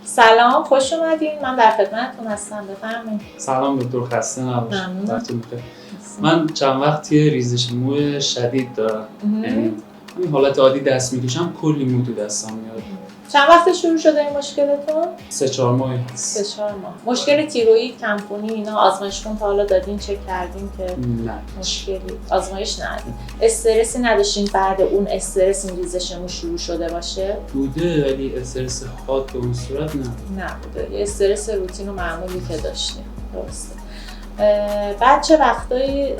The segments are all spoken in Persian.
سلام، خوش اومدین. من در خدمتتون هستم. بفرمایید. سلام دکتر، خسته نباشید. ممنون. وقتتون بخیر. من چند وقتی ریزش مو شدید دارم. یعنی همین حالت عادی دست میکشم کلی مو تو دستم میاد. چند وقت شروع شده این مشکلتون؟ 3-4 ماهی هست. 3-4 ماه. مشکل تیروئید، کم‌خونی اینا آزمایش خون تا حالا دادین، چک کردین که نه. مشکلی آزمایش ندادین؟ استرسی نداشتین بعد اون استرس این ریزش مو شروع شده باشه؟ بوده ولی استرس حاد به اون صورت نبوده. یه استرس روتین و معمولی که داشتین. درسته. بعد چه وقتایی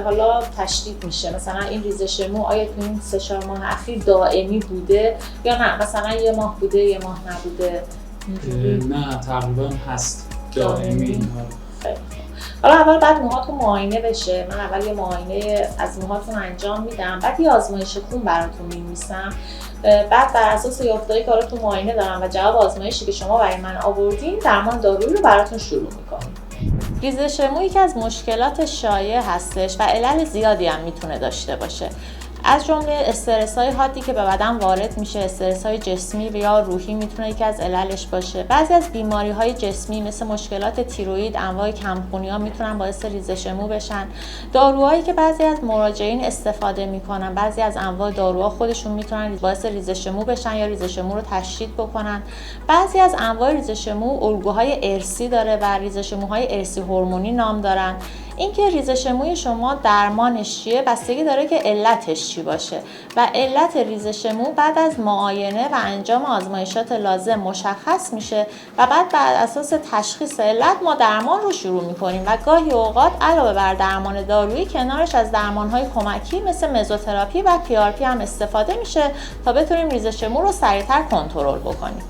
حالا تشدید میشه؟ مثلا این ریزش مو آیا تو این 3-4 ماه اخیر دائمی بوده یا نه مثلا یه ماه بوده یه ماه نبوده؟ نه تقریبا هست دائمی. حالا اول بعد موهاتون معاینه بشه. من اول یه معاینه از موهاتون انجام میدم، بعد یه آزمایش خون براتون می‌نویسم. بعد بر اساس یافته‌ای که حالا تو معاینه دارم و جواب آزمایشی که شما برای من آوردین، درمان دارویی رو براتون شروع می‌کنیم. ریزش مو یکی از مشکلات شایع هستش و علل زیادی هم میتونه داشته باشه. از جمله استرس‌های حادی که به بدن وارد میشه، استرس‌های جسمی و یا روحی میتونه یکی از عللش باشه. بعضی از بیماری‌های جسمی مثل مشکلات تیروئید، انواع کم‌خونی‌ها میتونن باعث ریزش مو بشن. داروهایی که بعضی از مراجعین استفاده میکنن، بعضی از انواع داروها خودشون میتونن باعث ریزش مو بشن یا ریزش مو رو تشدید بکنن. بعضی از انواع ریزش مو الگوهای ارثی داره و ریزش موهای ارثی هورمونی نام دارن. اینکه ریزش موی شما درمانش چیه بستگی داره که علتش چی باشه و علت ریزش مو بعد از معاینه و انجام آزمایشات لازم مشخص میشه و بعد بر اساس تشخیص علت ما درمان رو شروع میکنیم و گاهی اوقات علاوه بر درمان دارویی کنارش از درمانهای کمکی مثل مزوتراپی و PRP هم استفاده میشه تا بتونیم ریزش مو رو سریعتر کنترل بکنیم.